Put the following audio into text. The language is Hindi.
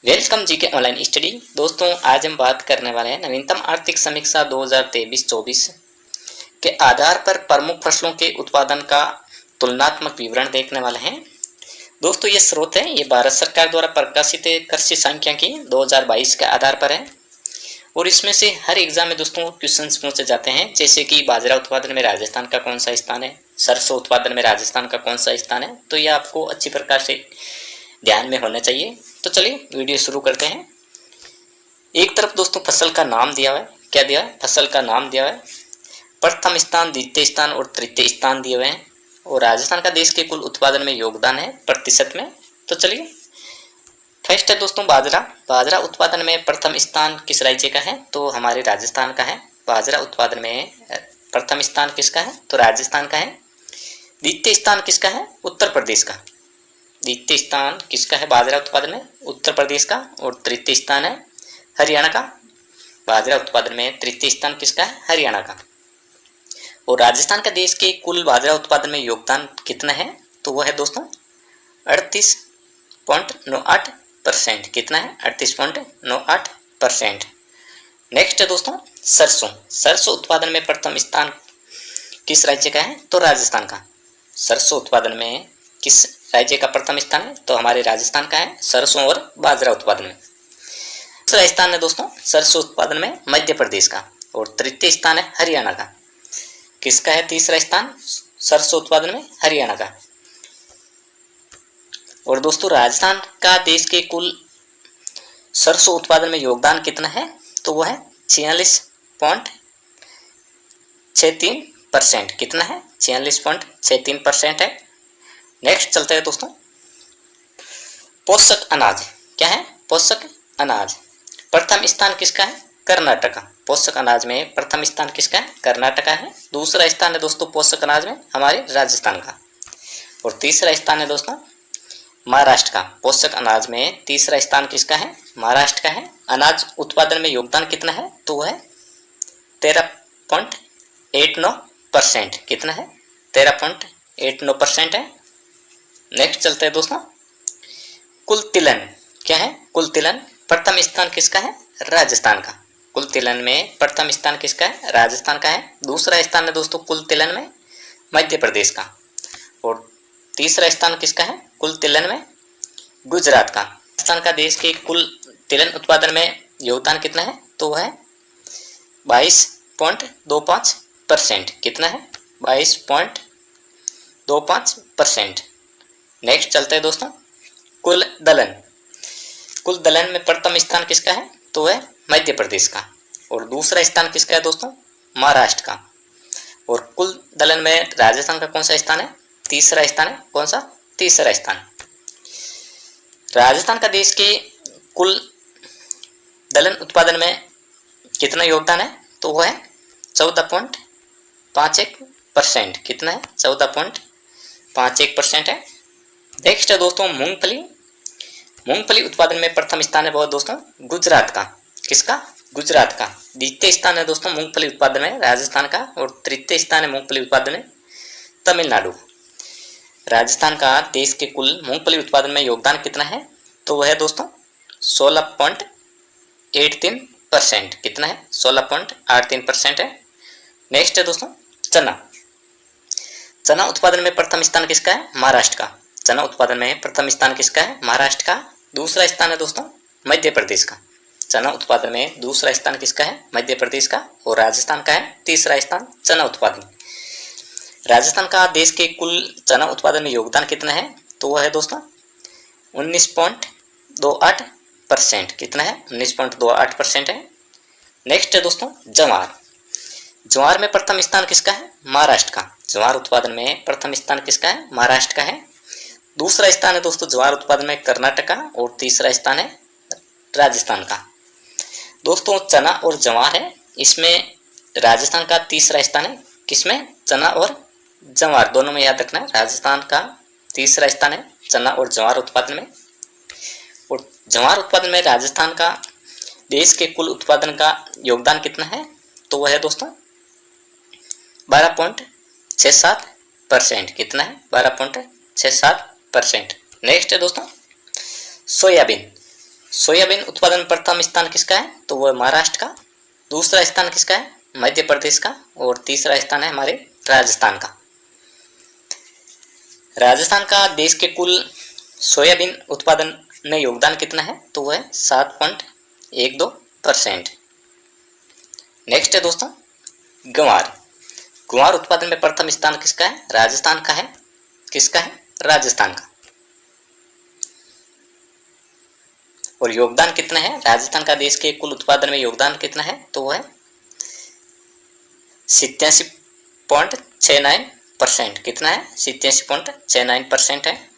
वेलकम जी के ऑनलाइन स्टडी। दोस्तों आज हम बात करने वाले हैं नवीनतम आर्थिक समीक्षा 2023-24 के आधार पर प्रमुख फसलों के उत्पादन का तुलनात्मक विवरण देखने वाले हैं। दोस्तों ये स्रोत है, ये भारत सरकार द्वारा प्रकाशित कृषि सांख्यिकी 2022 के आधार पर है और इसमें से हर एग्जाम में दोस्तों क्वेश्चंस पूछे जाते हैं, जैसे कि बाजरा उत्पादन में राजस्थान का कौन सा स्थान है, सरसों उत्पादन में राजस्थान का कौन सा स्थान है। तो ये आपको अच्छी प्रकार से ध्यान में होना चाहिए। तो चलिए वीडियो शुरू करते हैं। एक तरफ दोस्तों फसल का नाम दिया हुआ है, क्या दिया है, फसल का नाम दिया हुआ है, प्रथम स्थान, द्वितीय स्थान और तृतीय स्थान दिए हुए हैं और राजस्थान का देश के कुल उत्पादन में योगदान है प्रतिशत में। तो चलिए फर्स्ट है दोस्तों बाजरा। बाजरा उत्पादन में प्रथम स्थान किस राज्य का है, तो हमारे राजस्थान का है। बाजरा उत्पादन में प्रथम स्थान किसका है, तो राजस्थान का है। द्वितीय स्थान किसका है, उत्तर प्रदेश का। द्वितीय स्थान किसका है बाजरा उत्पादन में, उत्तर प्रदेश का। और तृतीय स्थान है हरियाणा का। बाजरा उत्पादन में तृतीय स्थान किसका है, हरियाणा का। और राजस्थान का देश के कुल बाजरा उत्पादन में योगदान कितना है, तो वह है दोस्तों 38.98%। कितना है, 38.98%। नेक्स्ट है दोस्तों सरसों। सरसों उत्पादन में प्रथम स्थान किस राज्य का है, तो राजस्थान का। सरसों उत्पादन में किस राज्य का प्रथम स्थान है, तो हमारे राजस्थान का है सरसों और बाजरा उत्पादन में। दूसरा स्थान है दोस्तों सरसों उत्पादन में मध्य प्रदेश का और तृतीय स्थान है हरियाणा का। किसका है तीसरा स्थान, सरसों उत्पादन में हरियाणा का। और दोस्तों राजस्थान का देश के कुल सरसों उत्पादन में योगदान कितना है, तो वह है 46.63%। कितना है, 46.63% है। नेक्स्ट चलते हैं दोस्तों पोषक अनाज। क्या है, पोषक अनाज। प्रथम स्थान किसका है, कर्नाटका। पोषक अनाज में प्रथम स्थान किसका है, कर्नाटका है। दूसरा स्थान है दोस्तों पोषक अनाज में हमारे राजस्थान का। और तीसरा स्थान है दोस्तों महाराष्ट्र का। पोषक अनाज में तीसरा स्थान किसका है, महाराष्ट्र का है। अनाज उत्पादन में योगदान कितना है, तो वह है 13.89%। कितना है, 13.89% है। नेक्स्ट चलते हैं दोस्तों कुल तिलहन। क्या है, कुल तिलहन। प्रथम स्थान किसका है, राजस्थान का। कुल तिलहन में प्रथम स्थान किसका है, राजस्थान का है। दूसरा स्थान है दोस्तों कुल तिलहन में मध्य प्रदेश का। और तीसरा स्थान किसका है, कुल तिलहन में गुजरात का। राजस्थान का देश के कुल तिलहन उत्पादन में योगदान कितना है, तो वह है 22.25%। कितना है, 22.25%। नेक्स्ट चलते हैं दोस्तों कुल दलहन। कुल दलहन में प्रथम स्थान किसका है, तो वह मध्य प्रदेश का। और दूसरा स्थान किसका है दोस्तों, महाराष्ट्र का। और कुल दलहन में राजस्थान का कौन सा स्थान है, तीसरा स्थान है। कौन सा, तीसरा स्थान। राजस्थान का देश के कुल दलहन उत्पादन में कितना योगदान है, तो वह है 14.51%। कितना है, 14.51% है। नेक्स्ट है दोस्तों मूंगफली। मूंगफली उत्पादन में प्रथम स्थान है बहुत दोस्तों गुजरात का। किसका, गुजरात का। द्वितीय स्थान है दोस्तों मूंगफली उत्पादन में राजस्थान का और तृतीय स्थान है मूंगफली उत्पादन में तमिलनाडु। राजस्थान का देश के कुल मूंगफली उत्पादन में योगदान कितना है, तो वह है दोस्तों 16.83%। कितना है, 16.83% है। नेक्स्ट है दोस्तों चना। चना उत्पादन में प्रथम स्थान किसका है, महाराष्ट्र का। चना उत्पादन में प्रथम स्थान किसका है, महाराष्ट्र का। दूसरा स्थान है दोस्तों मध्य प्रदेश का। चना उत्पादन में दूसरा स्थान किसका है, मध्य प्रदेश का। और राजस्थान का है तीसरा स्थान चना उत्पादन। राजस्थान का देश के कुल चना उत्पादन में योगदान कितना है, तो वह है दोस्तों 19.28%। कितना है, 19.28% है। नेक्स्ट है दोस्तों ज्वार। ज्वार में प्रथम स्थान किसका है, महाराष्ट्र का। ज्वार उत्पादन में प्रथम स्थान किसका है, महाराष्ट्र का है। दूसरा स्थान है दोस्तों ज्वार उत्पादन में कर्नाटक का और तीसरा स्थान है राजस्थान का। दोस्तों चना और ज्वार है, इसमें राजस्थान का तीसरा स्थान है। किसमें, चना और ज्वार दोनों में याद रखना है। राजस्थान का तीसरा स्थान है चना और ज्वार उत्पादन में। और ज्वार उत्पादन में राजस्थान का देश के कुल उत्पादन का योगदान कितना है, तो वह है दोस्तों 12.67%। कितना है, 12.67%। नेक्स्ट है दोस्तों सोयाबीन। सोयाबीन उत्पादन प्रथम स्थान किसका है? तो वो है महाराष्ट्र का। दूसरा स्थान किसका है? मध्य प्रदेश का। और तीसरा स्थान है हमारे राजस्थान का। राजस्थान का देश के कुल सोयाबीन उत्पादन में योगदान कितना है? तो वो है 7.12%। नेक्स्ट है दोस्तों ग्वार। ग्वार उत्पादन में प्रथम स्थान किसका है? राजस्थान का है। किसका है? राजस्थान का। और योगदान कितना है राजस्थान का देश के कुल उत्पादन में योगदान कितना है? तो वो है 87.69%। कितना है? 87.69% है।